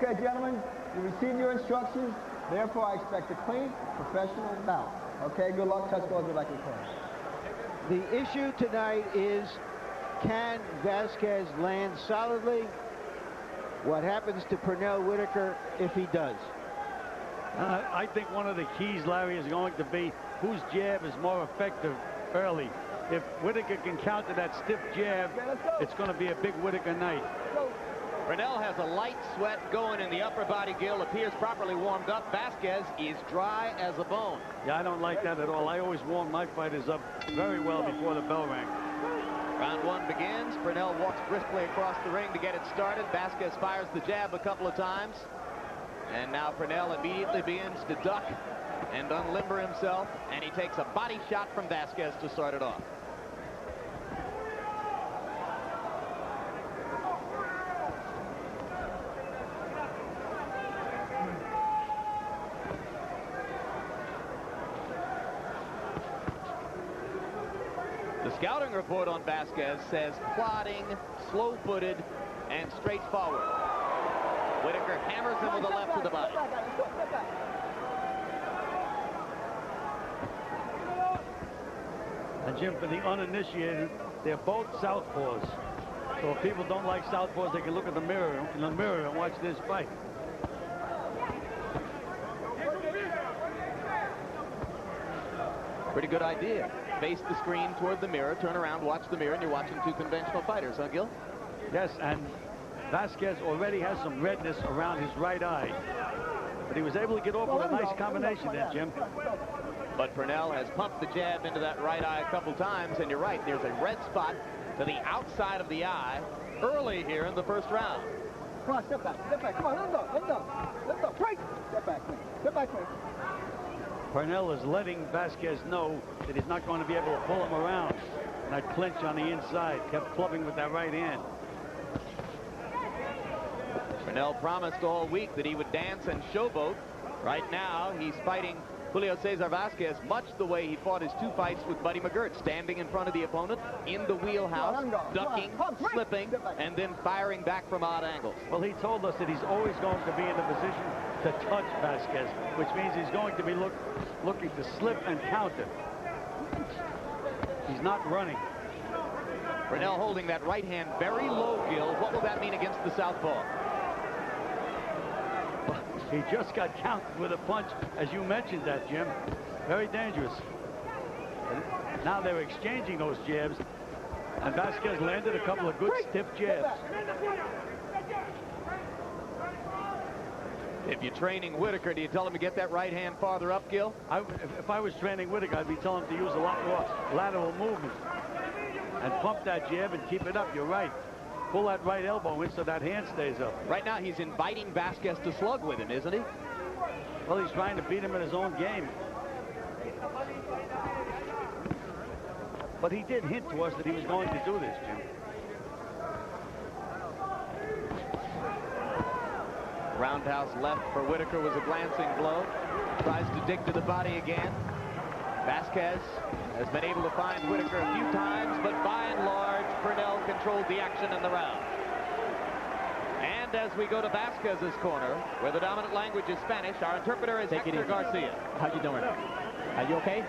Okay, gentlemen, you received your instructions. Therefore, I expect a clean, professional bout. Okay, good luck. Touch balls if I can call. The issue tonight is, can Vasquez land solidly? What happens to Pernell Whitaker if he does? I think one of the keys, Larry, is going to be whose jab is more effective early. If Whitaker can counter that stiff jab, it's going to be a big Whitaker night. Pernell has a light sweat going in the upper body, Gil. Appears properly warmed up. Vasquez is dry as a bone. Yeah, I don't like that at all. I always warm my fighters up very well before the bell rang. Round one begins. Pernell walks briskly across the ring to get it started. Vasquez fires the jab a couple of times. And now Pernell immediately begins to duck and unlimber himself. And he takes a body shot from Vasquez to start it off. The scouting report on Vasquez says plodding, slow-footed, and straightforward. Whitaker hammers him with the left to the body. And Jim, for the uninitiated, they're both southpaws. So if people don't like southpaws, they can look in the mirror and watch this fight. Pretty good idea. Face the screen toward the mirror, turn around, watch the mirror, and you're watching two conventional fighters, huh, Gil? Yes, and Vasquez already has some redness around his right eye. But he was able to get off with a nice combination there, Jim. But Pernell has pumped the jab into that right eye a couple times, and you're right, there's a red spot to the outside of the eye early here in the first round. Come on, step back, come on, let him go, break! Step back, please, step back, please. Pernell is letting Vasquez know that he's not going to be able to pull him around. And that clinch on the inside, kept clubbing with that right hand. Pernell promised all week that he would dance and showboat. Right now, he's fighting Julio Cesar Vasquez much the way he fought his two fights with Buddy McGirt, standing in front of the opponent, in the wheelhouse, ducking, slipping, and then firing back from odd angles. Well, he told us that he's always going to be in the position to touch Vasquez, which means he's going to be looking to slip and counter. He's not running. Pernell holding that right hand very low, Gil. What will that mean against the southpaw? He just got counted with a punch, as you mentioned that, Jim. Very dangerous. And now they're exchanging those jabs, and Vasquez landed a couple of good stiff jabs. If you're training Whitaker, do you tell him to get that right hand farther up, Gil? If I was training Whitaker, I'd be telling him to use a lot more lateral movement and pump that jab and keep it up. You're right. Pull that right elbow in so that hand stays up. Right now, he's inviting Vasquez to slug with him, isn't he? Well, he's trying to beat him in his own game. But he did hint to us that he was going to do this, Jim. Roundhouse left for Whitaker was a glancing blow. Tries to dig to the body again. Vasquez has been able to find Whitaker a few times, but by and large, Pernell controlled the action in the round. And as we go to Vasquez's corner, where the dominant language is Spanish, our interpreter is Hector Garcia. How you doing? Are you okay?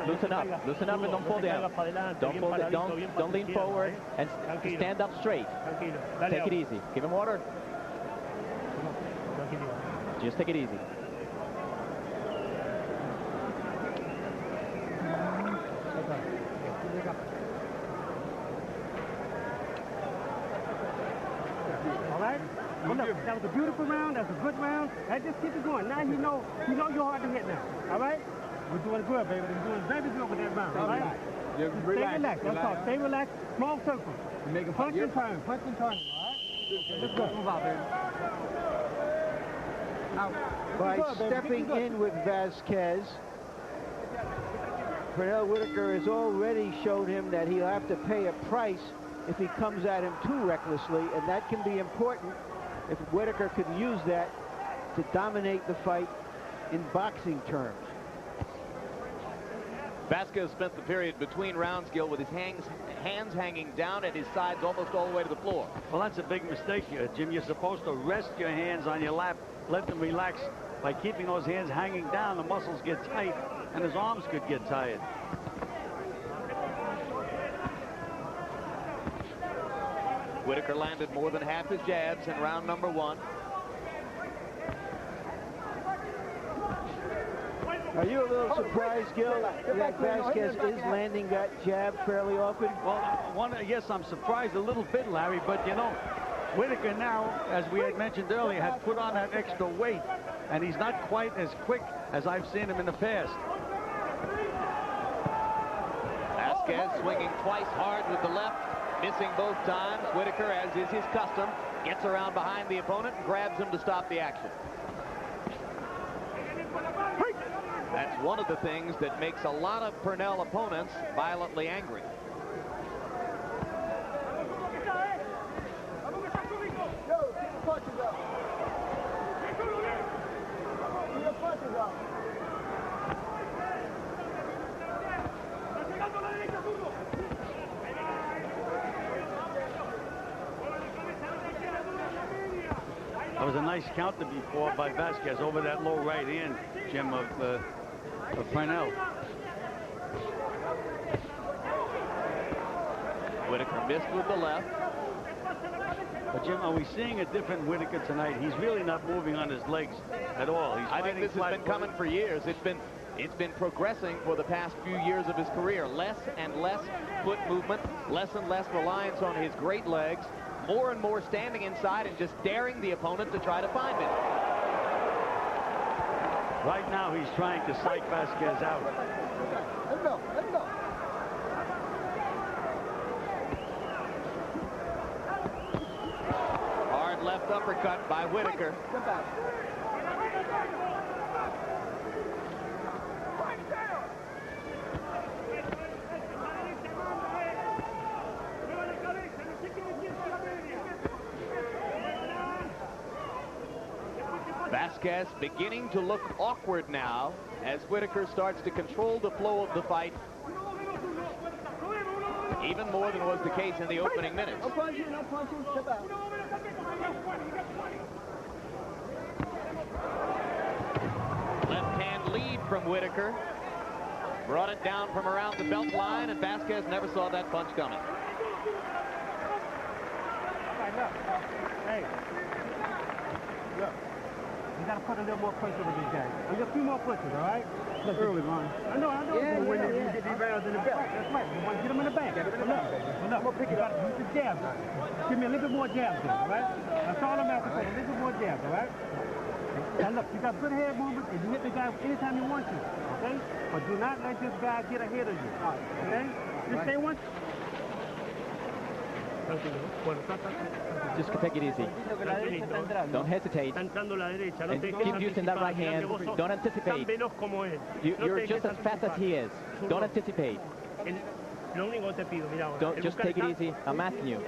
Loosen up and don't fall down. Don't lean forward and stand up straight. Take it easy. Give him water. Just take it easy. All right? Well, look, that was a beautiful round. That was a good round. Right, just keep it going. Now you know you're hard to hit now. All right? We're doing good, baby. We're doing very good with that round. All right? Stay relaxed. That's all. Stay relaxed. Small circle. Punch and turn. Punch and turn. All right? Let's go. Move out, baby. By stepping in with Vasquez, Pernell Whitaker has already showed him that he'll have to pay a price if he comes at him too recklessly, and that can be important if Whitaker could use that to dominate the fight in boxing terms. Vasquez spent the period between rounds, Gil, with his hands hanging down at his sides almost all the way to the floor. Well, that's a big mistake here, Jim. You're supposed to rest your hands on your lap, let them relax. By keeping those hands hanging down, the muscles get tight, and his arms could get tired. Whitaker landed more than half his jabs in round number 1. Are you a little surprised, Gil, that Vasquez is landing that jab fairly often? Well, yes, I'm surprised a little bit, Larry, but you know, Whitaker now, as we had mentioned earlier, had put on that extra weight, and he's not quite as quick as I've seen him in the past. Vasquez swinging twice hard with the left, missing both times. Whitaker, as is his custom, gets around behind the opponent and grabs him to stop the action. That's one of the things that makes a lot of Pernell opponents violently angry. That was a nice counter before by Vasquez over that low right hand, Jim, of Pernell. Whitaker missed with the left. But Jim, are we seeing a different Whitaker tonight? He's really not moving on his legs at all. I think this has been coming for years. It's been progressing for the past few years of his career. Less and less foot movement, less and less reliance on his great legs, more and more standing inside and just daring the opponent to try to find him. Right now, he's trying to psych Vasquez out. Let him go. Let him go. Hard left uppercut by Whitaker. Get back. Vasquez beginning to look awkward now as Whitaker starts to control the flow of the fight even more than was the case in the opening minutes. No punches, no punches. Step out. Left hand lead from Whitaker. Brought it down from around the belt line, and Vasquez never saw that punch coming. Hey, look. You got to put a little more pressure on this guy. A few more punches, all right? That's early, man. I know. Yeah, when you get these rounds in the belt. That's right. You want to get them in the back. Look, I'm going to pick it up. Use the jabs. Give me a little bit more jabs, all right? That's all I'm asking for. A little bit more jabs, all right? Now, look, you got good head movement, and you hit the guy anytime you want to, okay? But do not let this guy get ahead of you, okay? Just stay one. Just take it easy. Don't hesitate. And keep using that right hand. Don't anticipate. You're just as fast as he is. Don't anticipate. Don't just take it easy. I'm asking you.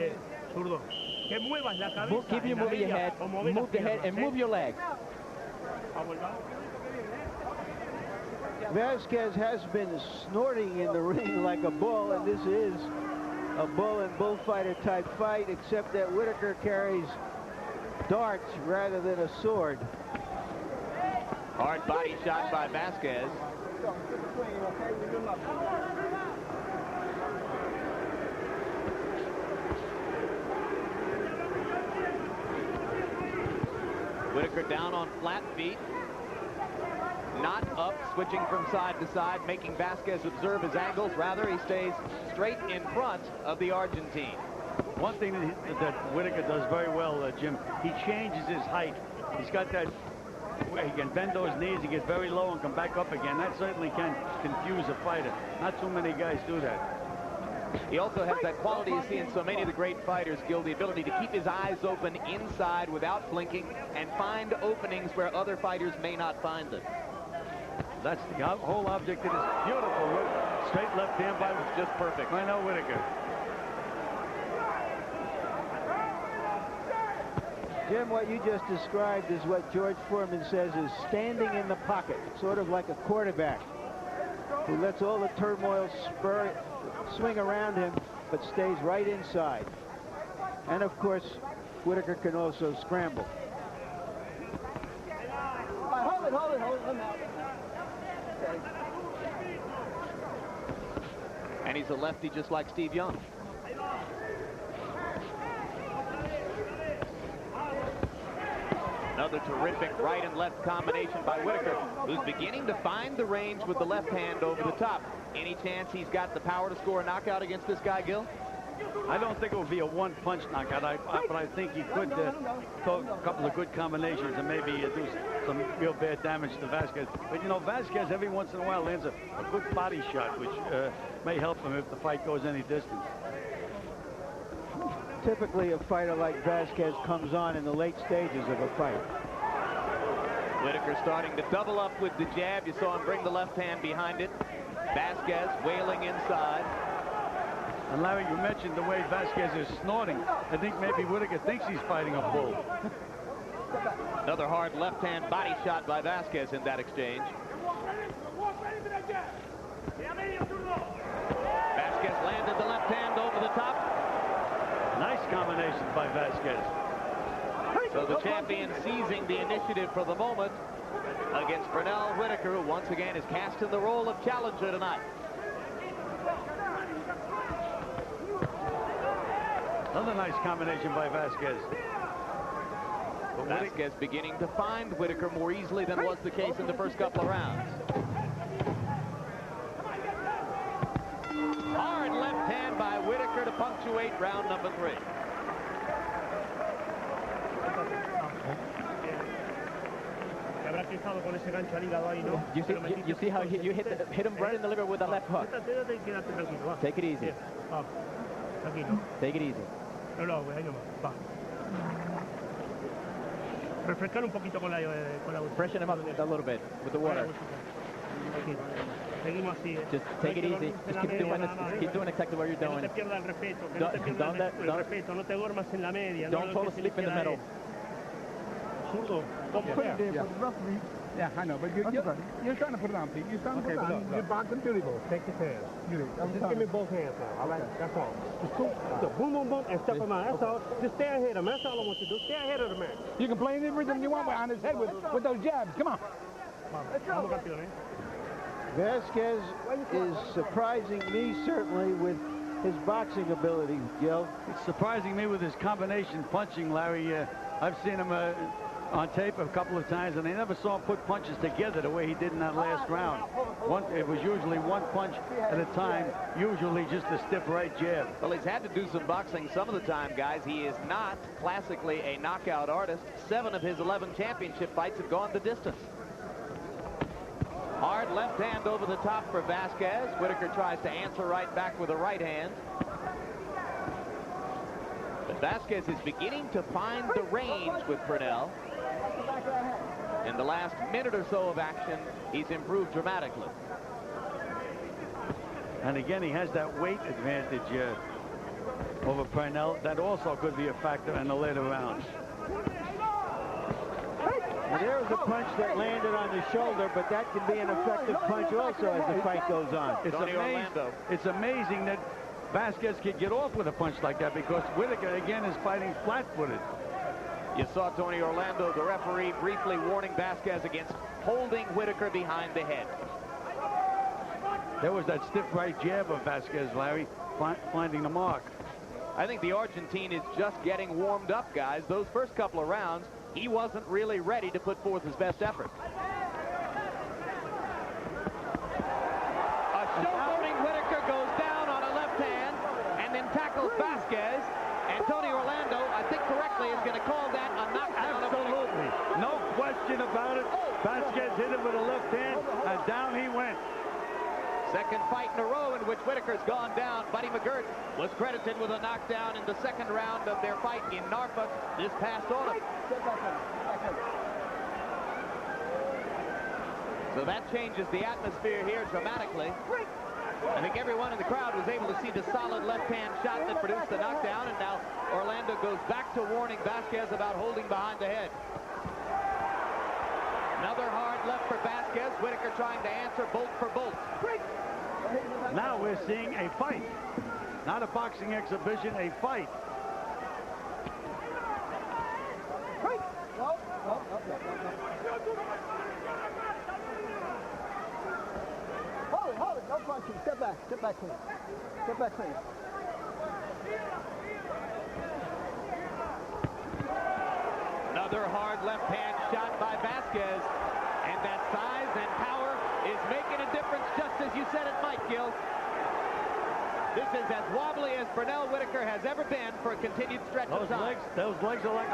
Keep you moving your head, move the head, and move your legs. Vasquez has been snorting in the ring like a bull, and this is a bull and bullfighter type fight, except that Whitaker carries darts rather than a sword. Hard body shot by Vasquez. Whitaker down on flat feet. Not up, switching from side to side, making Vasquez observe his angles. Rather, he stays straight in front of the Argentine. One thing that Whitaker does very well, Jim, he changes his height. He's got that, he can bend those knees, he gets very low and come back up again. That certainly can confuse a fighter. Not too many guys do that. He also has that quality you see in so many of the great fighters, Gil, the ability to keep his eyes open inside without blinking and find openings where other fighters may not find them. That's the whole object of this beautiful straight left hand by just perfect. Pernell Whitaker. Jim, what you just described is what George Foreman says is standing in the pocket, sort of like a quarterback. who lets all the turmoil swing around him, but stays right inside. And of course, Whitaker can also scramble. Hold it. Let him out. Okay. And he's a lefty just like Steve Young. Another terrific right and left combination by Whitaker, who's beginning to find the range with the left hand over the top. Any chance he's got the power to score a knockout against this guy, Gil? I don't think it will be a one-punch knockout, but I think he could throw a couple of good combinations and maybe do some real bad damage to Vasquez. But, you know, Vasquez every once in a while lands a good body shot, which may help him if the fight goes any distance. Typically, a fighter like Vasquez comes on in the late stages of a fight. Whitaker starting to double up with the jab. You saw him bring the left hand behind it. Vasquez wailing inside. And Larry, you mentioned the way Vasquez is snorting. I think maybe Whitaker thinks he's fighting a bull. Another hard left-hand body shot by Vasquez in that exchange. Vasquez landed the left hand over the top. Nice combination by Vasquez. So the champion seizing the initiative for the moment against Pernell Whitaker, who once again is cast in the role of challenger tonight. Another nice combination by Vasquez. But Vasquez beginning to find Whitaker more easily than was the case in the first couple of rounds. Hard left hand by Whitaker to punctuate round number 3. You see how you hit him right in the liver with the left hook. Take it easy. Take it easy. Freshen him up a little bit with the water. Just take it easy. Just keep doing exactly what you're doing. Don't fall asleep in the middle. Yeah, I know, but you're trying to put it on, Pete. You're trying to put it on. You're boxing beautiful. Take his hands. Just give me both hands now, all right? That's all. Just so boom, boom, boom, and step him out. That's all. Just stay ahead of him. That's all I want you to do. Stay ahead of the man. You can play any rhythm you want on his head with those jabs. Come on. Vasquez is surprising me, certainly, with his boxing ability, Gil. It's surprising me with his combination punching, Larry. I've seen him on tape a couple of times, and I never saw him put punches together the way he did in that last round. It was usually one punch at a time, usually just a stiff right jab. Well, he's had to do some boxing some of the time, guys. He is not classically a knockout artist. 7 of his 11 championship fights have gone the distance. Hard left hand over the top for Vasquez. Whitaker tries to answer right back with a right hand. But Vasquez is beginning to find the range with Pernell. In the last minute or so of action, he's improved dramatically. And again, he has that weight advantage over Pernell. That also could be a factor in the later rounds. And there was a punch that landed on the shoulder, but that can be an effective punch also as the fight goes on. It's amazing that Vasquez could get off with a punch like that, because Whitaker, again, is fighting flat-footed. You saw Tony Orlando, the referee, briefly warning Vasquez against holding Whitaker behind the head. There was that stiff right jab of Vasquez, Larry, finding the mark. I think the Argentine is just getting warmed up, guys. Those first couple of rounds, he wasn't really ready to put forth his best effort. A showboating Whitaker goes down on a left hand and then tackles Vasquez. And Tony Orlando, I think correctly, is going to call that a knockout. Absolutely. No question about it. Vasquez hit him with a left hand, and down he went. Second fight in a row in which Whitaker's gone down. Buddy McGirt was credited with a knockdown in the second round of their fight in Norfolk this past autumn. So that changes the atmosphere here dramatically. I think everyone in the crowd was able to see the solid left-hand shot that produced the knockdown, and now Orlando goes back to warning Vasquez about holding behind the head. Another hard left for Vasquez. Whitaker trying to answer bolt for bolt. Now we're seeing a fight. Not a boxing exhibition, a fight. Hold it, no punching. Step back clean. Step back clean. Another hard left hand shot by Vasquez. And that size and power is making a difference, just as you said it might, Gil. This is as wobbly as Pernell Whitaker has ever been for a continued stretch of time. Those legs are like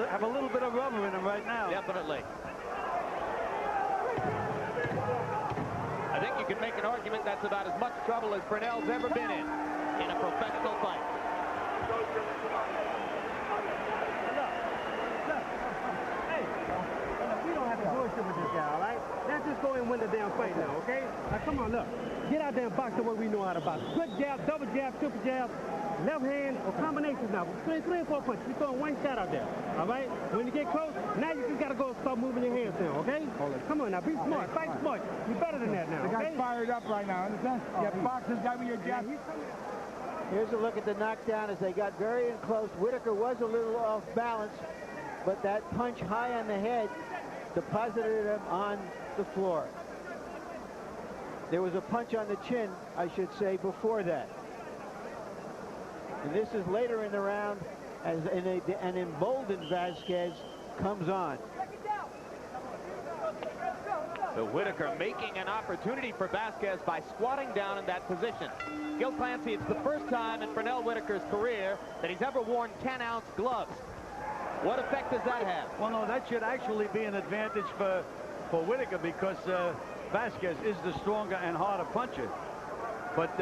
have a little bit of rubber in them right now. Definitely. I think you can make an argument that's about as much trouble as Pernell's ever been in a professional fight. With this guy, all right? Let's just go and win the damn fight now, okay? Now, come on, look. Get out there and box the way we know how to box. Good jab, double jab, triple jab, left hand, or combinations now. Three or four punches. You're throwing one shot out there, all right? When you get close, now you just got to go and start moving your hands down, okay? Come on now, be smart, fight smart. You're better than that now, okay? The guy's fired up right now, understand? Yeah, boxers got me your jab. Here's a look at the knockdown as they got very close. Whitaker was a little off balance, but that punch high on the head deposited him on the floor. There was a punch on the chin, I should say, before that. And this is later in the round as an emboldened Vasquez comes on. So Whitaker making an opportunity for Vasquez by squatting down in that position. Gil Clancy, it's the first time in Pernell Whitaker's career that he's ever worn 10-ounce gloves. What effect does that have? Well, no, that should actually be an advantage for Whitaker because Vasquez is the stronger and harder puncher. But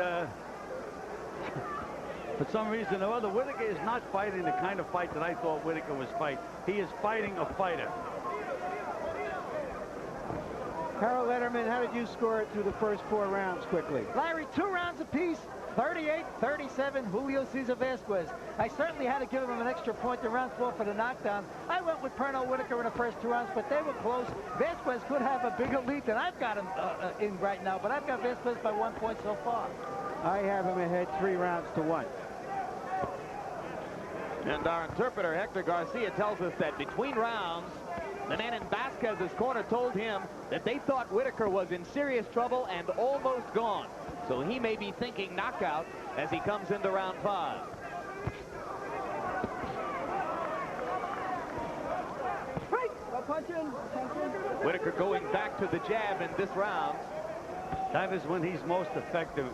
for some reason or other, Whitaker is not fighting the kind of fight that I thought Whitaker was fighting. He is fighting a fighter. Harold Letterman, how did you score it through the first 4 rounds quickly? Larry, 2 rounds apiece. 38-37, Julio Cesar Vasquez. I certainly had to give him an extra point in round 4 for the knockdown. I went with Pernell Whitaker in the first 2 rounds, but they were close. Vasquez could have a bigger lead than I've got him in right now, but I've got Vasquez by 1 point so far. I have him ahead 3 rounds to 1. And our interpreter, Hector Garcia, tells us that between rounds, the man in Vasquez's corner told him that they thought Whitaker was in serious trouble and almost gone. So he may be thinking knockout as he comes into round 5. Whitaker going back to the jab in this round. That is when he's most effective,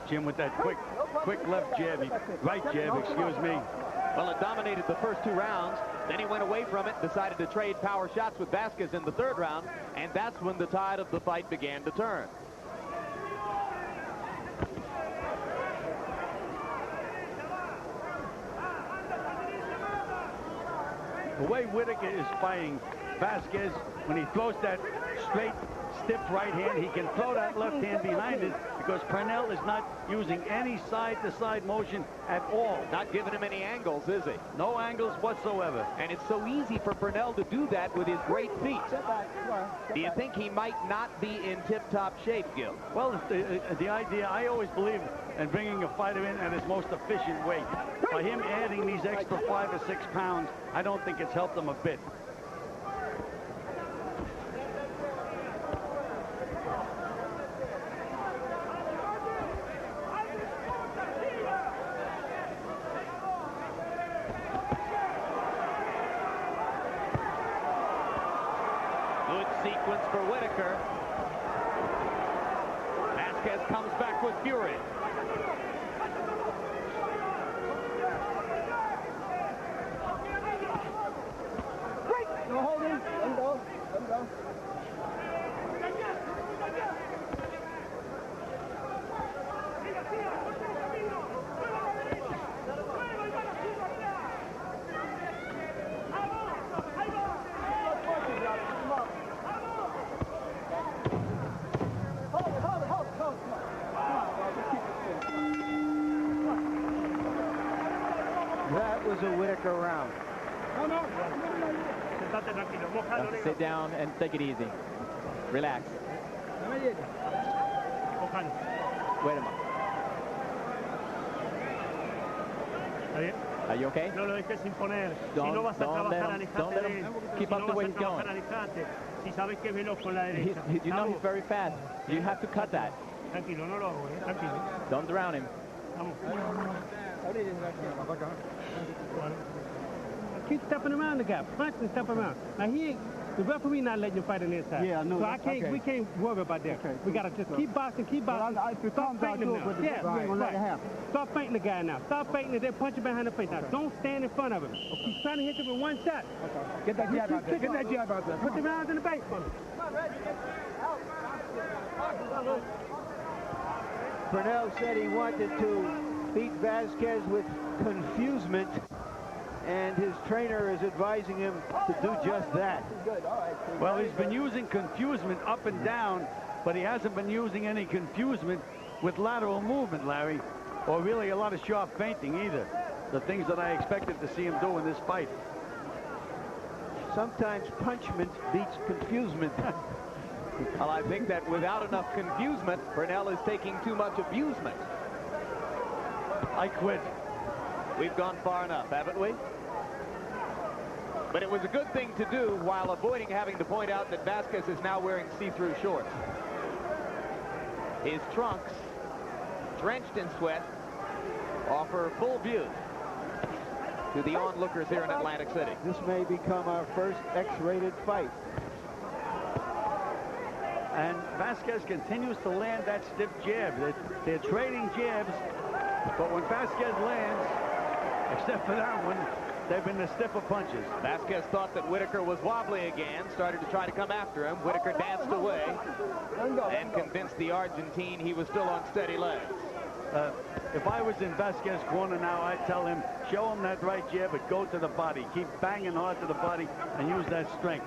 Jim, with that quick left jab, right jab, excuse me. Well, it dominated the first 2 rounds. Then he went away from it, decided to trade power shots with Vasquez in the 3rd round, and that's when the tide of the fight began to turn. The way Whitaker is fighting Vasquez, when he throws that straight, stiff right hand, he can throw that left hand behind it because Pernell is not using any side-to-side motion at all. Not giving him any angles, is he? No angles whatsoever. And it's so easy for Pernell to do that with his great feet. Do you think he might not be in tip-top shape, Gil? Well, the idea, I always believe in bringing a fighter in at his most efficient weight. By him adding these extra 5 or 6 pounds, I don't think it's helped him a bit. Good sequence for Whitaker. Vasquez comes back with fury. No holding. Let him go. Let him go. That was a Whitaker round. No. Estate tranquilo. Mojalo, negro. Sit down and take it easy. Relax. Mojalo. Wait a minute. ¿Está bien? Are you okay? No lo dejes imponer. Si Don't- no vas a don't let trabajar, him- alejate don't let de him él. keep Si up no the way vas a he's going. trabajar, alejate. Si sabes que es veloz con la derecha. You know Vamos. he's very fast. You have to cut that. Tranquilo, no lo hago, tranquilo. Don't drown him. Vamos. Keep stepping around the guy. Punch and step around. Now he ain't, the referee not letting you fight on the inside. Yeah, I know So that. we can't worry about that. Okay. We gotta just keep boxing, keep boxing. If it Stop comes out fighting to him it, now. but Yeah, we ain't gonna let it happen. Stop fighting the guy now. Stop fighting and then punch him behind the face. Now don't stand in front of him. He's trying to hit you with one shot. Get that jab out there. Get that jab out there. Put the rounds in the base for me. Pernell said he wanted to beat Vasquez with confusement, and his trainer is advising him to do just that. Well, he's been using confusement up and down, but he hasn't been using any confusement with lateral movement, Larry, or really a lot of sharp feinting either. The things that I expected to see him do in this fight. Sometimes punchment beats confusement. Well, I think that without enough confusement, Pernell is taking too much abusement. I quit. We've gone far enough, haven't we? But it was a good thing to do while avoiding having to point out that Vasquez is now wearing see-through shorts. His trunks, drenched in sweat, offer full view to the onlookers here in Atlantic City. This may become our first X-rated fight. And Vasquez continues to land that stiff jab. They're trading jabs, but when Vasquez lands, except for that one, they've been the stiffer punches. Vasquez thought that Whitaker was wobbly again, started to try to come after him. Whitaker danced away and convinced the Argentine he was still on steady legs. If I was in Vasquez's corner now, I'd tell him, show him that right jab, but go to the body. Keep banging hard to the body and use that strength.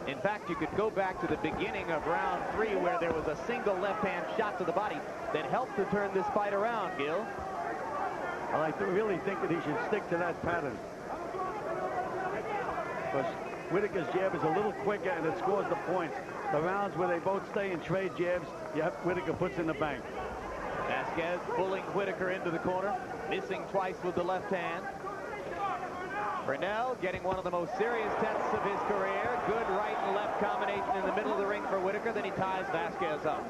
In fact, you could go back to the beginning of round 3 where there was a single left-hand shot to the body that helped to turn this fight around, Gil. Well, I really think that he should stick to that pattern. Because Whitaker's jab is a little quicker and it scores the points. The rounds where they both stay and trade jabs, Whitaker puts in the bank. Vasquez pulling Whitaker into the corner, missing twice with the left hand. Pernell getting one of the most serious tests of his career. Good right and left combination in the middle of the ring for Whitaker. Then he ties Vasquez up.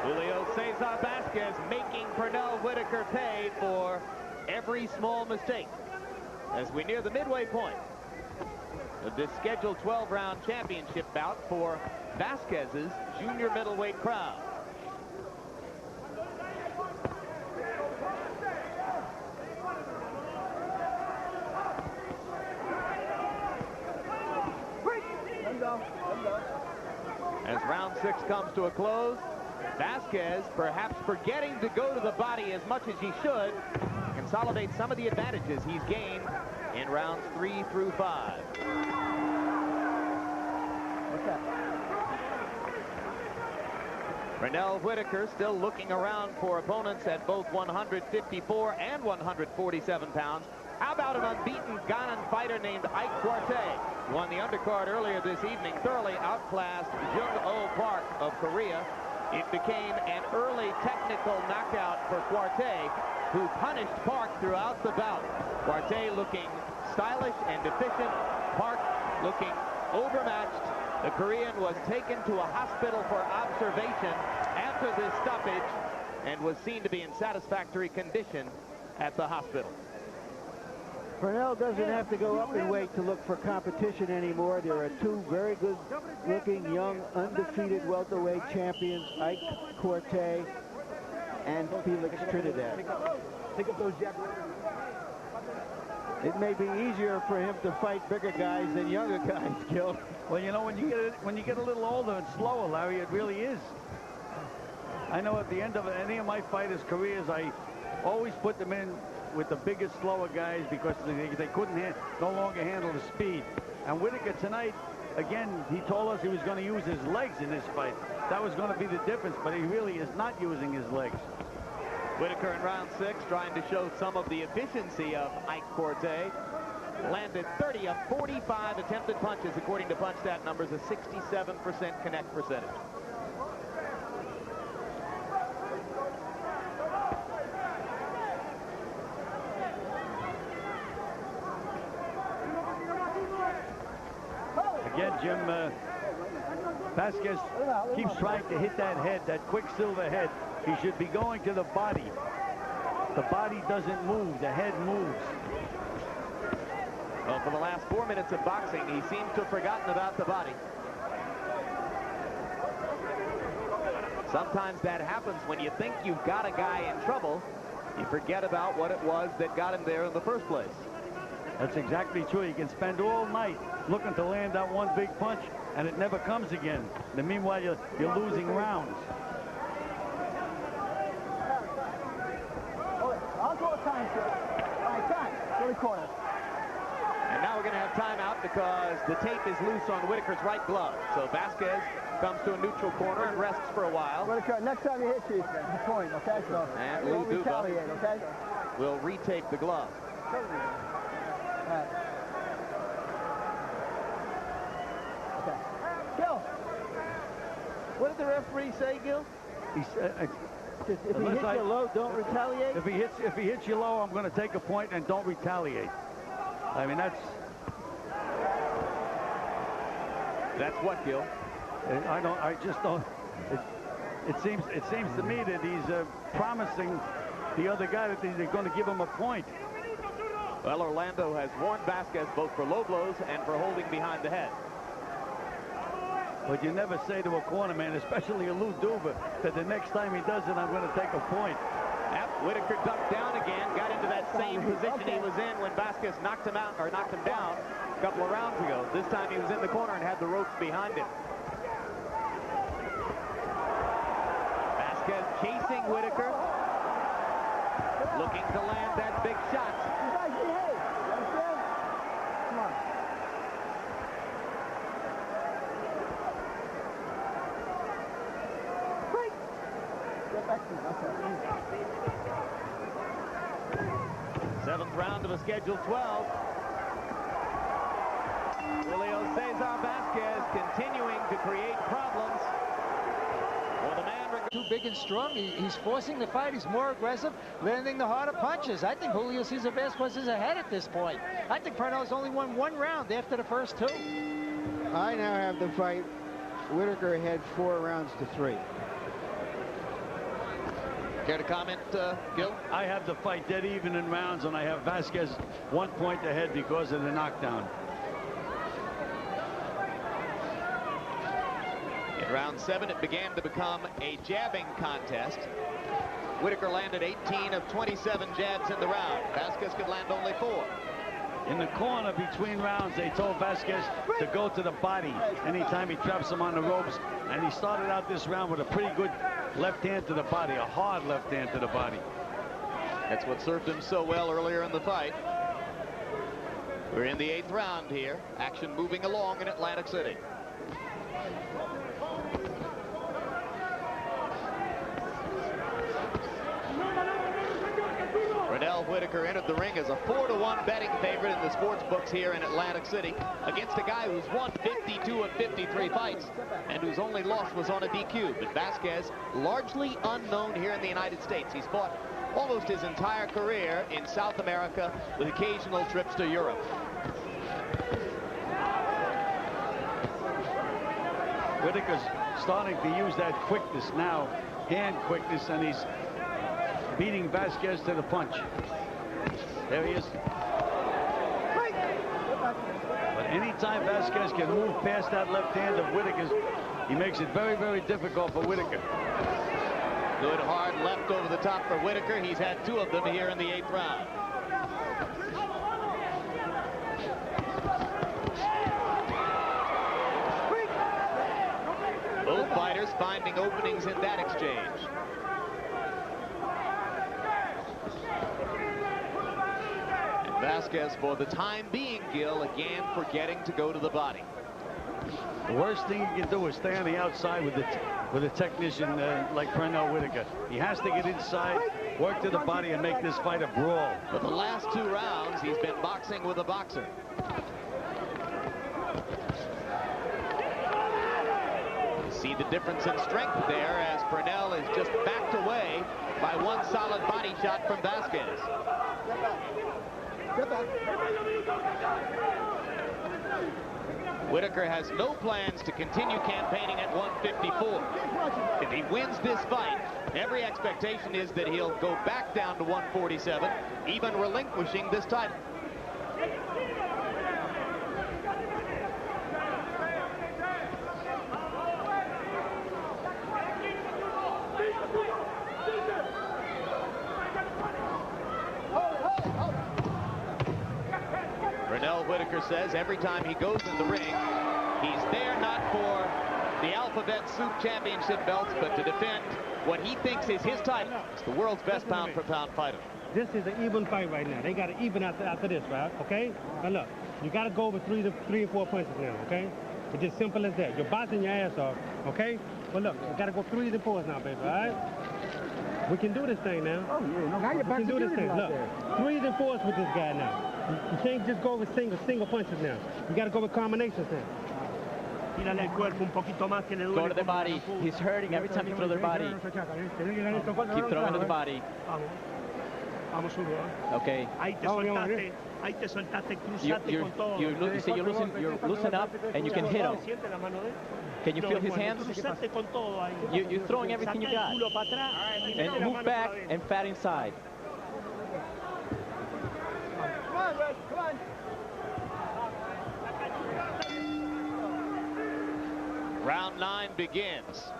Julio Cesar Vasquez making Pernell Whitaker pay for every small mistake as we near the midway point of this scheduled 12-round championship bout for Vasquez's junior middleweight crown. As round 6 comes to a close, Vasquez, perhaps forgetting to go to the body as much as he should, consolidate some of the advantages he's gained in rounds 3 through 5. Pernell Whitaker still looking around for opponents at both 154 and 147 pounds. How about an unbeaten Ghanaian fighter named Ike Quartey? Won the undercard earlier this evening, thoroughly outclassed Jung-Oh Park of Korea. It became an early technical knockout for Quartey, who punished Park throughout the bout. Quartey looking stylish and efficient, Park looking overmatched. The Korean was taken to a hospital for observation after this stoppage and was seen to be in satisfactory condition at the hospital. Pernell doesn't have to go up in weight to look for competition anymore. There are two very good-looking, young, undefeated welterweight champions, Ike Quartey and Felix Trinidad. Pick up those jabs. It may be easier for him to fight bigger guys than younger guys, Gil. Well, you know, when you get a little older and slower, Larry, it really is. I know at the end of any of my fighters' careers, I always put them in with the biggest, slower guys because they couldn't no longer handle the speed. And Whitaker tonight, again, he told us he was going to use his legs in this fight. That was going to be the difference, but he really is not using his legs. Whitaker in round 6 trying to show some of the efficiency of Ike Corte. Landed 30 of 45 attempted punches, according to punch stat numbers, a 67% connect percentage. Again, Jim, Vasquez keeps trying to hit that head, that quicksilver head. He should be going to the body. The body doesn't move, the head moves. Well, for the last 4 minutes of boxing, he seems to have forgotten about the body. Sometimes that happens when you think you've got a guy in trouble. You forget about what it was that got him there in the first place. That's exactly true. You can spend all night looking to land that one big punch, and it never comes again. And meanwhile, you're losing rounds. I'll go with time, sir. All right, time. Go to the corner. And now we're going to have timeout because the tape is loose on Whitaker's right glove. So Vasquez comes to a neutral corner and rests for a while. Whitaker, next time you hit, Chief, the point, okay? So And you won't Lou retaliate, okay? will retake the glove. All right. Okay. Gil. What did the referee say, Gil? If he hits you low, don't retaliate? If he hits you low, I'm going to take a point and don't retaliate. I mean, that's what, Gil? I just don't. It seems to me that he's promising the other guy that they're going to give him a point. Well, Orlando has warned Vasquez both for low blows and for holding behind the head. But you never say to a corner man, especially a Lou Duva, that the next time he does it, I'm going to take a point. Yep, Whitaker ducked down again, got into that same position he was in when Vasquez knocked him out, or knocked him down a couple of rounds ago. This time he was in the corner and had the ropes behind him. Vasquez chasing Whitaker, looking to land that big shot. You guys behave. You understand? Come on. Break. Get back to me. Okay. 7th round of a scheduled 12. Julio Cesar Vasquez continuing to create problems for the man. Too big and strong. He's forcing the fight. He's more aggressive, landing the harder punches. I think Julio Cesar Vasquez is ahead at this point. I think Pernell's only won 1 round after the first 2. I now have the fight Whitaker ahead 4 rounds to 3. Care to comment, Gil? I have the fight dead even in rounds, and I have Vasquez 1 point ahead because of the knockdown. In round 7, it began to become a jabbing contest. Whitaker landed 18 of 27 jabs in the round. Vasquez could land only 4. In the corner between rounds, they told Vasquez to go to the body anytime he traps him on the ropes. And he started out this round with a pretty good left hand to the body, a hard left hand to the body. That's what served him so well earlier in the fight. We're in the 8th round here. Action moving along in Atlantic City. Pernell Whitaker entered the ring as a 4-to-1 betting favorite in the sports books here in Atlantic City against a guy who's won 52 of 53 fights and whose only loss was on a DQ. But Vasquez, largely unknown here in the United States. He's fought almost his entire career in South America with occasional trips to Europe. Whitaker's starting to use that quickness now, hand quickness, and he's beating Vasquez to the punch. There he is. But anytime Vasquez can move past that left hand of Whitaker's, he makes it very, very difficult for Whitaker. Good hard left over the top for Whitaker. He's had 2 of them here in the 8th round. Both fighters finding openings in that exchange. And Vasquez, for the time being, Gil, again forgetting to go to the body. The worst thing you can do is stay on the outside with a technician like Pernell Whitaker. He has to get inside, work to the body, and make this fight a brawl. For the last 2 rounds, he's been boxing with a boxer. You see the difference in strength there as Pernell is just backed away by one solid body shot from Vasquez. Whitaker has no plans to continue campaigning at 154. If he wins this fight, every expectation is that he'll go back down to 147, even relinquishing this title. Pernell Whitaker says every time he goes in the ring, he's there not for the Alphabet Soup Championship belts, but to defend what he thinks is his title. It's the world's best pound-for-pound fighter. This is an even fight right now. They got to even after this, right? Okay? Now look, you got to go over three or four punches now, okay? It's just simple as that. You're boxing your ass off, okay? But look, you got to go 3s and 4s now, baby, all right? We can do this thing now. Oh, yeah. No, we can do this thing. Look, 3s and 4s with this guy now. You can't just go with single punches now. You got to go with combinations now. Go to the body. He's hurting every time you throw their body. Keep throwing to the body. Okay. You loosen up and you can hit him. Can you feel his hands? You're throwing everything you got. And move back and fat inside. Come on, Red, come on. Round 9 begins.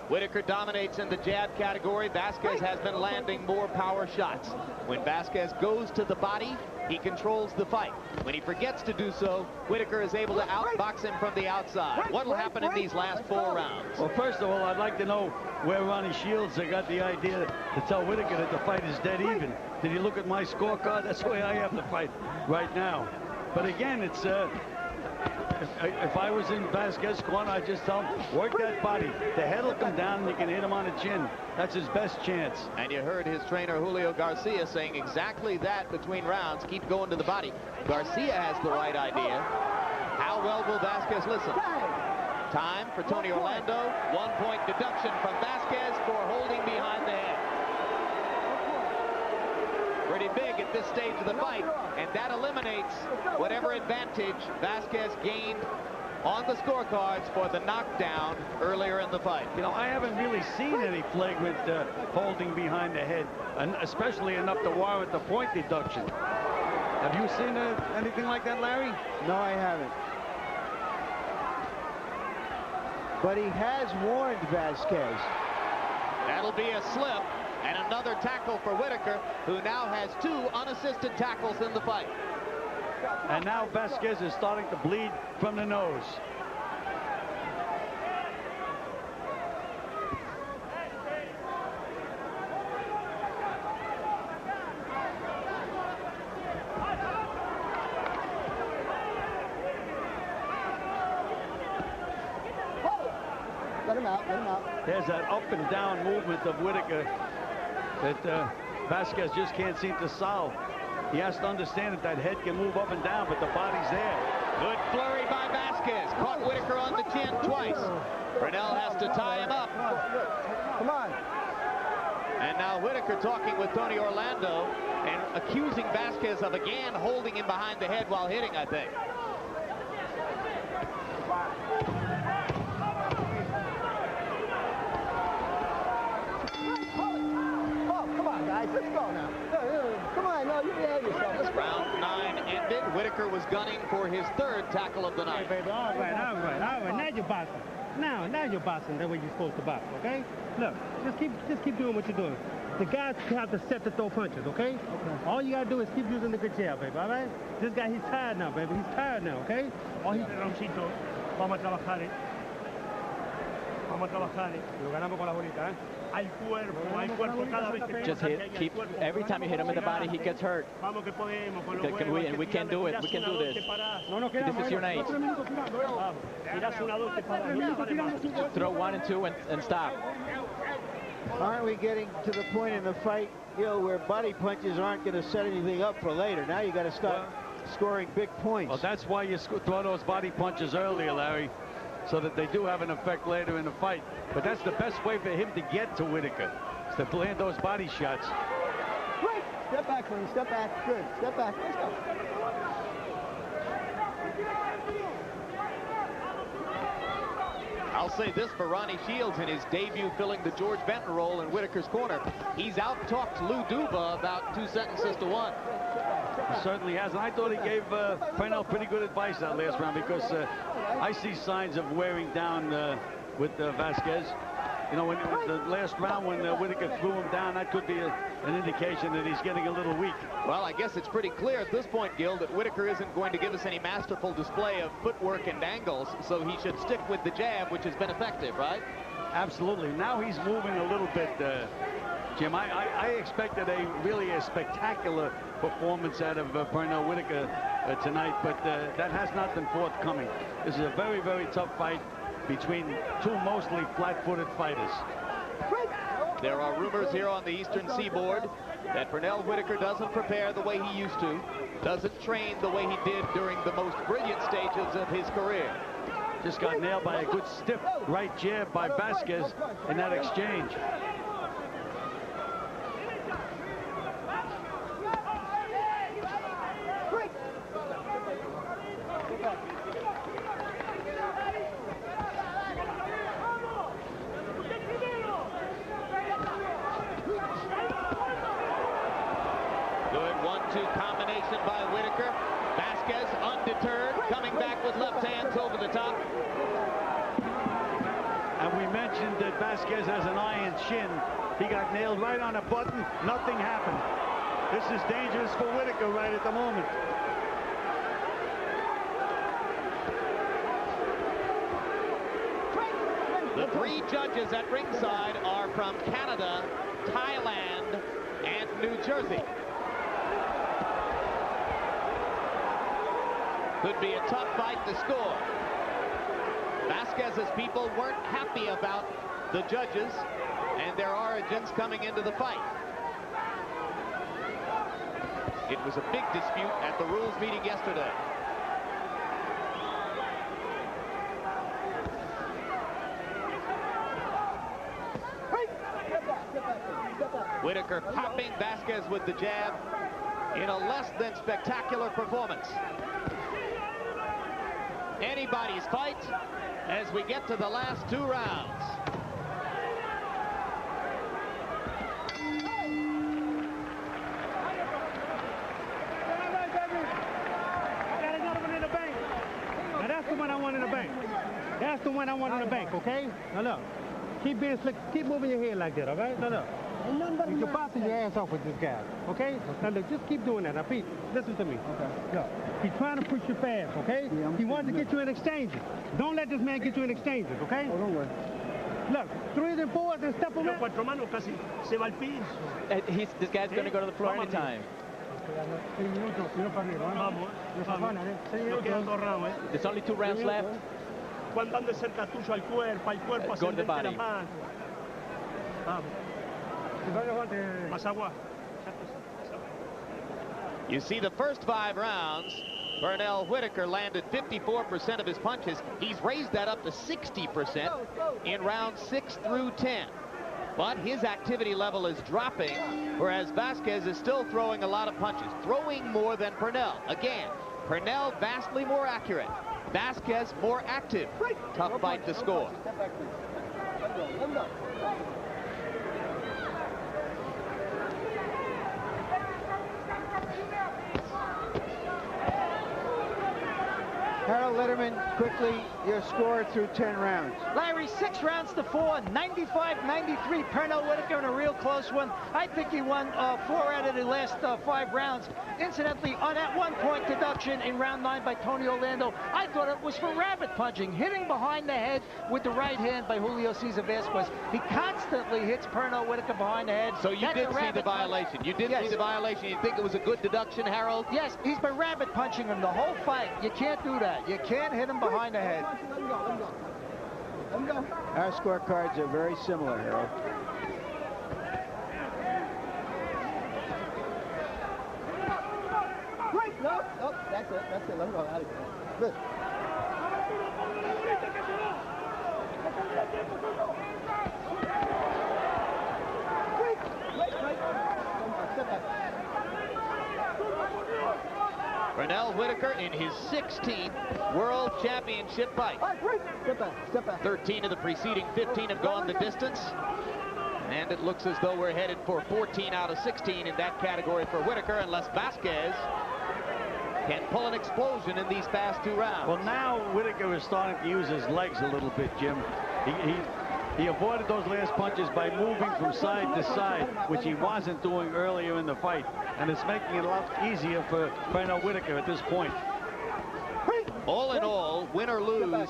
Whitaker dominates in the jab category. Vasquez has been landing more power shots. When Vasquez goes to the body, he controls the fight. When he forgets to do so, Whitaker is able to outbox him from the outside. What will happen in these last 4 rounds? Well, first of all, I'd like to know where Ronnie Shields got the idea to tell Whitaker that the fight is dead even. Did he look at my scorecard? That's the way I have to fight right now. But again, it's if I was in Vasquez's corner, I'd just tell him, work that body. The head will come down and you can hit him on the chin. That's his best chance. And you heard his trainer, Julio Garcia, saying exactly that between rounds. Keep going to the body. Garcia has the right idea. How well will Vasquez listen? Time for Tony Orlando. 1-point deduction from Vasquez for holding behind the head. Pretty big at this stage of the fight, and that eliminates whatever advantage Vasquez gained on the scorecards for the knockdown earlier in the fight. You know, I haven't really seen any flagrant holding behind the head, and especially enough to warrant the point deduction. Have you seen anything like that, Larry? No, I haven't. But he has warned Vasquez. That'll be a slip. And another tackle for Whitaker, who now has 2 unassisted tackles in the fight. And now Vasquez is starting to bleed from the nose. Let him out, let him out. There's that up and down movement of Whitaker that Vasquez just can't seem to solve. He has to understand that that head can move up and down, but the body's there. Good flurry by Vasquez. Caught Whitaker on the chin twice. Pernell has to tie him up. Come on. And now Whitaker talking with Tony Orlando and accusing Vasquez of again holding him behind the head while hitting, I think. Guys, let's go now. Come on, no, you behave yourself. Round 9 ended. Whitaker was gunning for his 3rd tackle of the night. Hey, baby, all right. Now you're boxing. Now you're boxing the way you're supposed to box, okay? Look, just keep doing what you're doing. The guys have to set to throw punches, okay? Okay. All you gotta do is keep using the good jab, baby, all right? This guy, he's tired now, baby. He's tired now, okay? All he... Vamos a trabajar, Vamos a trabajar, lo ganamos con la bolita, Hay cuerpo cada vez que Just hit, keep, every time you hit him in the body, he gets hurt. Vamos que podemos, con los Can we can do it, we can do this. This is your night. Just throw 1 and 2 and stop. Aren't we getting to the point in the fight, Gil, where body punches aren't going to set anything up for later? Now you got to start scoring big points. Well, that's why you throw those body punches earlier, Larry, so that they do have an effect later in the fight. But that's the best way for him to get to Whitaker, is to land those body shots. Right. Step back, Clinton. Step back. Good. Step back. Let's go. I'll say this for Ronnie Shields in his debut filling the George Benton role in Whitaker's corner. He's out-talked Lou Duva about 2 sentences to 1. He certainly has. And I thought he gave Pernell pretty good advice that last round, because I see signs of wearing down with Vasquez. You know, when the last round when Whitaker threw him down, that could be an indication that he's getting a little weak. Well, I guess it's pretty clear at this point, Gil, that Whitaker isn't going to give us any masterful display of footwork and angles, so he should stick with the jab, which has been effective, right? Absolutely. Now he's moving a little bit, Jim. I expected really a spectacular performance out of Pernell Whitaker tonight, but that has not been forthcoming. This is a very, very tough fight between two mostly flat-footed fighters. There are rumors here on the Eastern Seaboard that Pernell Whitaker doesn't prepare the way he used to, doesn't train the way he did during the most brilliant stages of his career. Just got nailed by a good stiff right jab by Vasquez in that exchange. Good 1-2 combination by Whitaker. Vasquez undeterred, coming back with left hands over the top. And we mentioned that Vasquez has an iron shin. He got nailed right on a button. Nothing happened. This is dangerous for Whitaker right at the moment. The 3 judges at ringside are from Canada, Thailand, and New Jersey. Could be a tough fight to score. Vasquez's people weren't happy about the judges and their origins coming into the fight. It was a big dispute at the rules meeting yesterday. Whitaker popping Vasquez with the jab in a less than spectacular performance. Anybody's fight as we get to the last 2 rounds. Now that's the one I want in the bank. That's the one I want in the bank, okay? Now look, keep being slick, keep moving your head like that, all right? Now look. You can boxing your ass off with this guy, okay? Now look, just keep doing that. Now Pete, listen to me. Okay. Look, he's trying to push you fast, okay? Yeah, he wants to get you in exchanges. Don't let this man get you in exchanges, okay? Oh, don't worry. Look, 3s and 4s and step him in. This guy's going to go to the floor anytime. There's only 2 rounds left. Go to the body. You see, the first 5 rounds, Pernell Whitaker landed 54% of his punches. He's raised that up to 60% in rounds 6 through 10. But his activity level is dropping, whereas Vasquez is still throwing a lot of punches, throwing more than Pernell. Again, Pernell vastly more accurate, Vasquez more active. Tough fight to score. Harold, Letterman, quickly, your score through 10 rounds. Larry, 6 rounds to 4, 95-93. Pernell Whitaker in a real close one. I think he won 4 out of the last 5 rounds. Incidentally, on that 1-point deduction in round 9 by Tony Orlando, I thought it was for rabbit punching, hitting behind the head with the right hand by Julio Cesar Vasquez. He constantly hits Pernell Whitaker behind the head. So you did see the violation. You did see the violation. You think it was a good deduction, Harold? Yes, he's been rabbit punching him the whole fight. You can't do that. You can't hit him behind the head. Our scorecards are very similar, Harold. Nope, that's it, let him go. Out of here. Good. Pernell Whitaker in his 16th World Championship fight. Step back. 13 of the preceding 15 have gone the distance. And it looks as though we're headed for 14 out of 16 in that category for Whitaker, unless Vasquez can pull an explosion in these past 2 rounds. Well, now Whitaker is starting to use his legs a little bit, Jim. He avoided those last punches by moving from side to side, which he wasn't doing earlier in the fight. And it's making it a lot easier for Pernell Whitaker at this point. All in all, win or lose,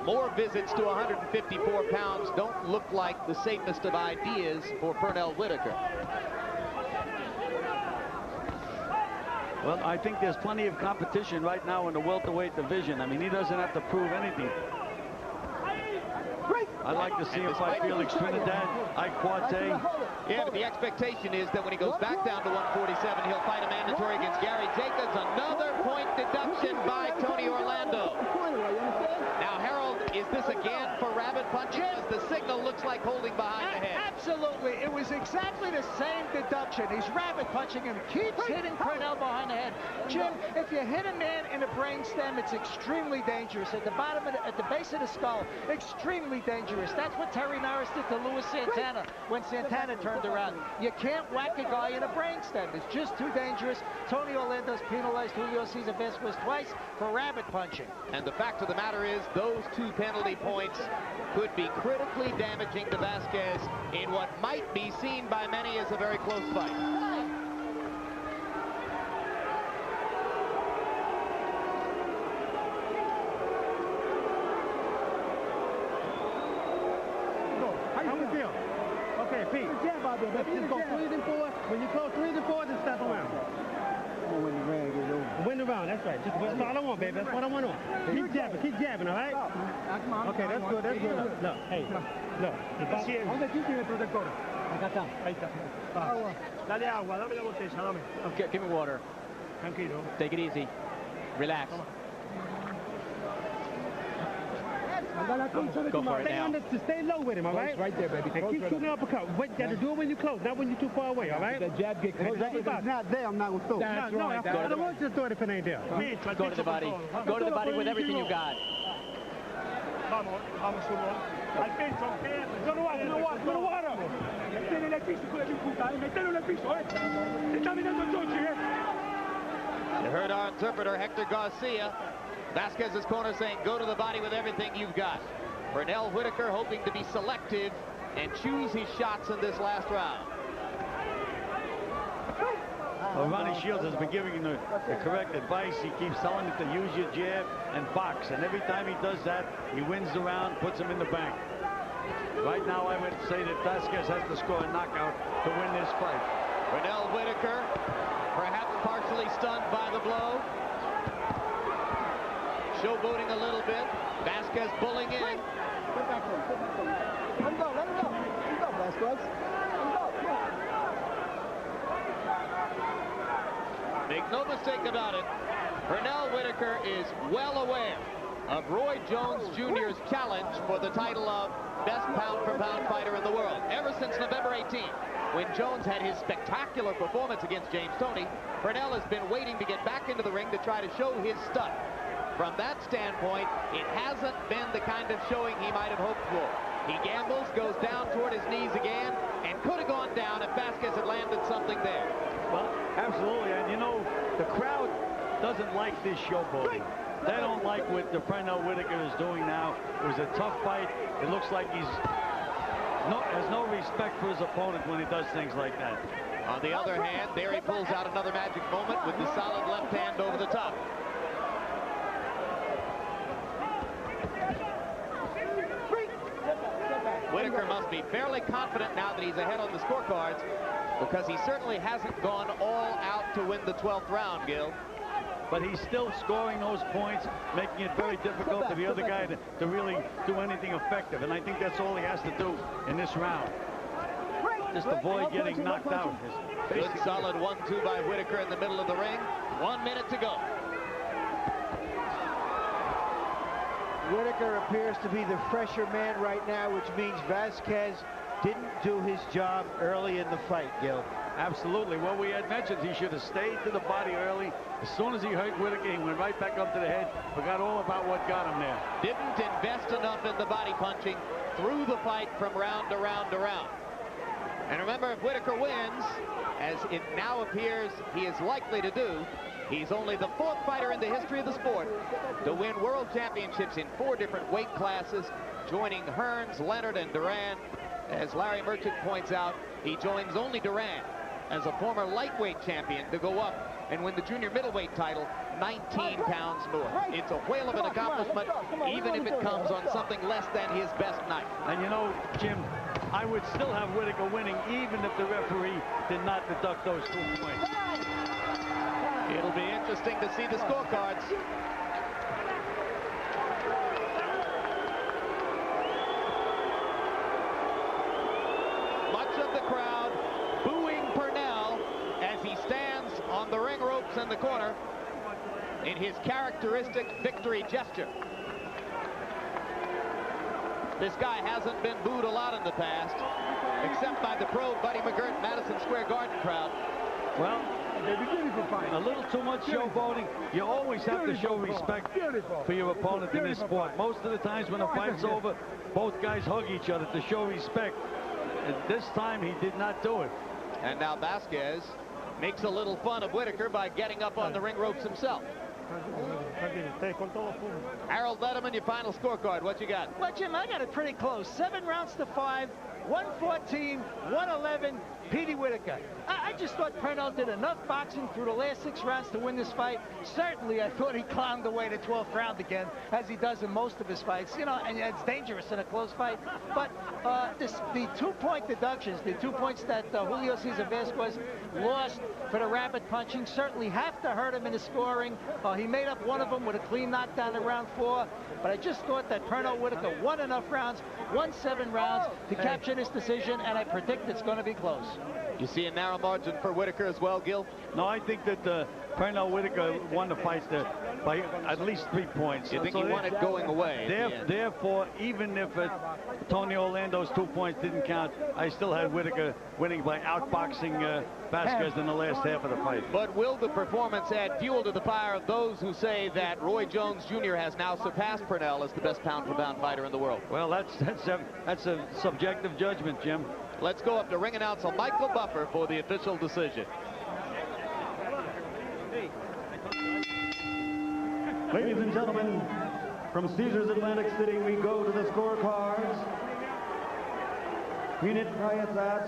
more visits to 154 pounds don't look like the safest of ideas for Pernell Whitaker. Well, I think there's plenty of competition right now in the welterweight division. I mean, he doesn't have to prove anything. I'd like to see him fight Felix, Trinidad, Iquarte. Yeah, but the expectation is that when he goes back down to 147, he'll fight a mandatory against Gary Jacobs. Another point deduction by Tony Orlando. Now, Harold, is this again for rabbit punching? As the signal looks like holding behind the head. Absolutely. It was exactly the same deduction. He's rabbit punching him, keeps hitting Pernell behind the head. Jim, if you hit a man in the brainstem, it's extremely dangerous. At the bottom, at the base of the skull, extremely dangerous. That's what Terry Norris did to Luis Santana when Santana turned around. You can't whack a guy in a brainstem. It's just too dangerous. Tony Orlando's penalized Julio Cesar Vasquez twice for rabbit punching. And the fact of the matter is, those 2 penalty points could be critically damaging to Vasquez in what might be seen by many as a very close fight. How we feel? Okay, Pete. Just go 3 and 4. When you close 3 and 4, just step around. Win the round, that's right. That's all I want, baby. That's what I want on. Keep jabbing, all right? Okay, that's good, that's good. Look, hey, look. Dale agua, dame la botella, dame. Okay, give me water. Tranquilo. Take it easy. Relax. Go for it now. Stay low with him, all right? Right there, baby. And keep shooting uppercut. Wait, you got to do it when you're close, not when you're too far away, all right? The jab get close. If it's not there, I'm not going to throw. That's right. I don't want you to throw it if it ain't there. Go to the body. Go to the body with everything you got. Vamos, Julio. Al piso. Yo no water. Metele en el piso, hijo de mi puta. Metele en el piso, Se está mirando el coche, You heard our interpreter, Hector Garcia. Vasquez's corner saying, go to the body with everything you've got. Pernell Whitaker hoping to be selective and choose his shots in this last round. Well, Ronnie Shields has been giving him the correct advice. He keeps telling him to use your jab and box. And every time he does that, he wins the round, puts him in the bank. Right now, I would say that Vasquez has to score a knockout to win this fight. Pernell Whitaker, perhaps partially stunned by the blow. Showboating a little bit. Vasquez pulling in. Get back in. Let him go. Let him go, Vasquez. Let him go. Make no mistake about it, Pernell Whitaker is well aware of Roy Jones Jr.'s challenge for the title of best pound-for-pound fighter in the world. Ever since November 18th, when Jones had his spectacular performance against James Toney, Pernell has been waiting to get back into the ring to try to show his stuff. From that standpoint, it hasn't been the kind of showing he might have hoped for. He gambles, goes down toward his knees again, and could have gone down if Vasquez had landed something there. Well, absolutely. And, you know, the crowd doesn't like this showboating. They don't like what the Pernell Whitaker is doing now. It was a tough fight. It looks like he's has no respect for his opponent when he does things like that. On the other hand, there he pulls out another magic moment with the solid left hand over the top. Whitaker must be fairly confident now that he's ahead on the scorecards, because he certainly hasn't gone all out to win the 12th round, Gil. But he's still scoring those points, making it very difficult for the other guy to really do anything effective. And I think that's all he has to do in this round. Just avoid getting knocked out. Good solid 1-2 by Whitaker in the middle of the ring. 1 minute to go. Whitaker appears to be the fresher man right now, which means Vasquez didn't do his job early in the fight, Gil. Absolutely. Well, we had mentioned he should have stayed to the body early. As soon as he hurt Whitaker, he went right back up to the head. Forgot all about what got him there. Didn't invest enough in the body punching through the fight from round to round to round. And remember, if Whitaker wins, as it now appears he is likely to do, he's only the 4th fighter in the history of the sport to win world championships in 4 different weight classes, joining Hearns, Leonard, and Duran. As Larry Merchant points out, he joins only Duran as a former lightweight champion to go up and win the junior middleweight title 19 pounds more. It's a whale of an accomplishment, even if it comes on something less than his best night. And you know, Jim, I would still have Whitaker winning even if the referee did not deduct those 2 points. It'll be interesting to see the scorecards. Much of the crowd booing Pernell as he stands on the ring ropes in the corner in his characteristic victory gesture. This guy hasn't been booed a lot in the past, except by the pro Buddy McGirt Madison Square Garden crowd. Well, a little too much showboating. You always have to show respect for your opponent in this sport. Most of the times when a fight's over, both guys hug each other to show respect. And this time he did not do it. And now Vasquez makes a little fun of Whitaker by getting up on the ring ropes himself. Harold Letterman, your final scorecard. What you got? Well, Jim, I got it pretty close. 7 rounds to 5, 114, 111, Petey Whitaker. I just thought Pernell did enough boxing through the last 6 rounds to win this fight. Certainly, I thought he clowned away the 12th round again, as he does in most of his fights. You know, and it's dangerous in a close fight. But the 2-point deductions, the 2 points that Julio Cesar Vasquez lost for the rapid punching, certainly have to hurt him in his scoring. He made up one of them with a clean knockdown in round 4. But I just thought that Pernell Whitaker won enough rounds, won 7 rounds to capture this decision, and I predict it's going to be close. You see a narrow margin for Whitaker as well, Gil? No, I think that Pernell Whitaker won the fight by at least 3 points. You think he won it going away? Therefore, even if Tony Orlando's 2 points didn't count, I still had Whitaker winning by outboxing Vasquez in the last half of the fight. But will the performance add fuel to the fire of those who say that Roy Jones Jr. has now surpassed Pernell as the best pound-for-pound fighter in the world? Well, that's a subjective judgment, Jim. Let's go up to ring announcer Michael Buffer for the official decision. Ladies and gentlemen, from Caesars Atlantic City, we go to the scorecards. Peanut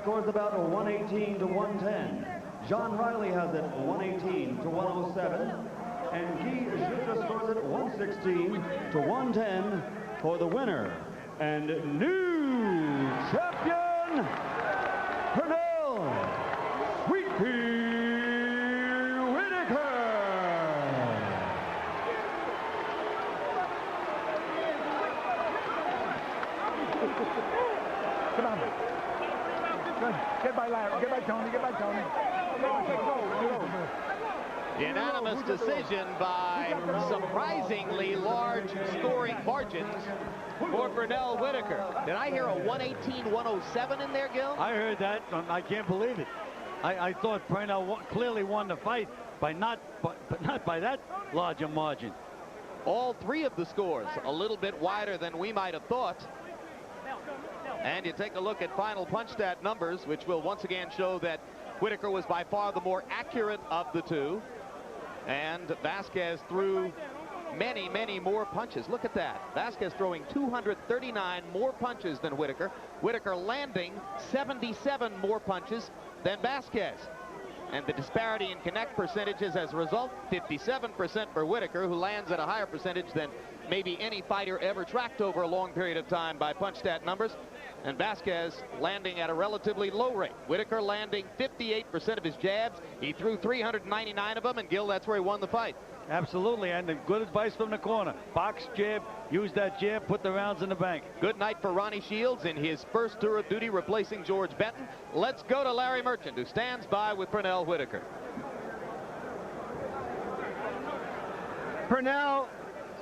scores about 118 to 110. John Riley has it 118 to 107. And Guy Schütze scores it 116 to 110 for the winner. And new champion, Pernell Whitaker. Come on. Good. Get by Larry. Get by Tony. Get by Tony. Unanimous decision by surprisingly large scoring margins for Pernell Whitaker. Did I hear a 118-107 in there, Gil? I heard that. I can't believe it. I thought Pernell clearly won the fight by not by that large a margin. All 3 of the scores a little bit wider than we might have thought. And you take a look at final punch stat numbers, which will once again show that Whitaker was by far the more accurate of the 2. And Vasquez threw many, many more punches. Look at that. Vasquez throwing 239 more punches than Whitaker. Whitaker landing 77 more punches than Vasquez. And the disparity in connect percentages as a result, 57% for Whitaker, who lands at a higher percentage than maybe any fighter ever tracked over a long period of time by punch stat numbers. And Vasquez landing at a relatively low rate. Whitaker landing 58% of his jabs. He threw 399 of them, and Gil, that's where he won the fight. Absolutely, and good advice from the corner. Box jab, use that jab, put the rounds in the bank. Good night for Ronnie Shields in his first tour of duty, replacing George Benton. Let's go to Larry Merchant, who stands by with Pernell Whitaker. Pernell,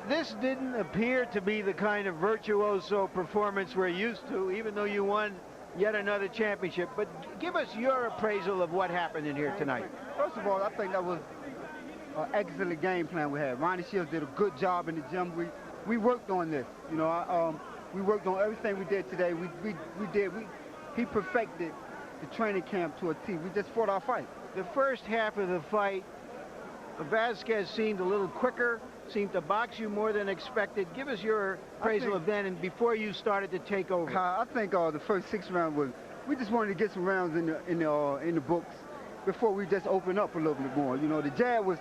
this didn't appear to be the kind of virtuoso performance we're used to, even though you won yet another championship. But give us your appraisal of what happened in here tonight. First of all, I think that was an excellent game plan we had. Ronnie Shields did a good job in the gym. We worked on this. You know, we worked on everything we did today. He perfected the training camp to a T. We just fought our fight. The first half of the fight, Vasquez seemed a little quicker, seemed to box you more than expected. Give us your appraisal of then and before you started to take over. I think the first 6 rounds was, we just wanted to get some rounds in the books before we just open up a little bit more. You know, the jab was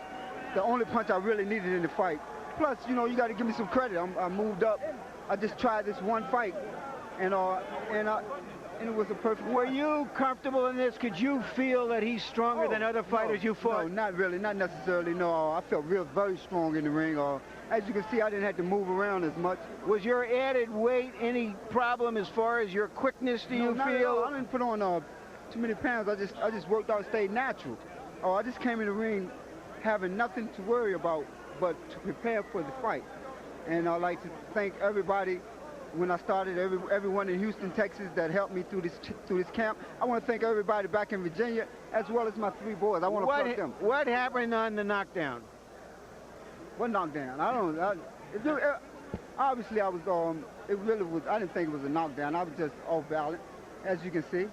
the only punch I really needed in the fight. Plus, you know, you got to give me some credit. I moved up. I just tried this one fight, and it was a perfect. Were you comfortable in this? Could you feel that he's stronger than other fighters you fought? No, not really, not necessarily. No, I felt very strong in the ring. As you can see, I didn't have to move around as much. Was your added weight any problem as far as your quickness? Do you feel? I didn't put on too many pounds. I just worked out, stayed natural. I just came in the ring having nothing to worry about but to prepare for the fight. And I'd like to thank everybody. When I started, everyone in Houston, Texas that helped me through this camp. I want to thank everybody back in Virginia, as well as my 3 boys. I want to plug them. What happened on the knockdown? What knockdown? Obviously, I was. It really was. I didn't think it was a knockdown. I was just off balance, as you can see.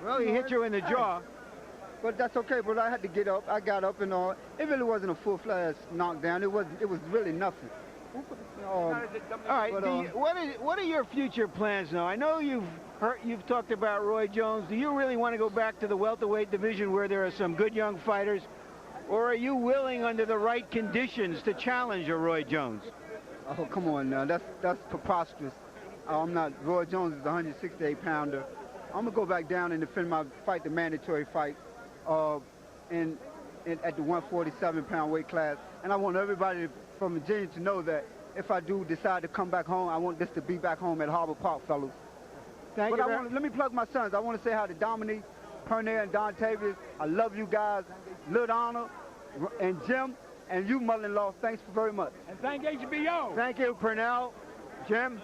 Well, he hit you in the jaw. But that's okay. But I had to get up. I got up and it really wasn't a full-fledged knockdown. It was really nothing. All right. But, what are your future plans now? I know you've talked about Roy Jones. Do you really want to go back to the welterweight division where there are some good young fighters, or are you willing, under the right conditions, to challenge a Roy Jones? Oh, come on now. That's preposterous. I'm not. Roy Jones is a 168-pounder. I'm gonna go back down and defend my fight, the mandatory fight, at the 147-pound weight class. And I want everybody from Virginia to know that if I do decide to come back home, I want this to be back home at Harbor Park, fellas. Thank you. Let me plug my sons. I want to say hi to Dominique, Pernell, and Don Tavius. I love you guys. Lil Honor and Jim, and you, mother-in-law. Thanks very much. And thank HBO. Thank you, Pernell. Jim?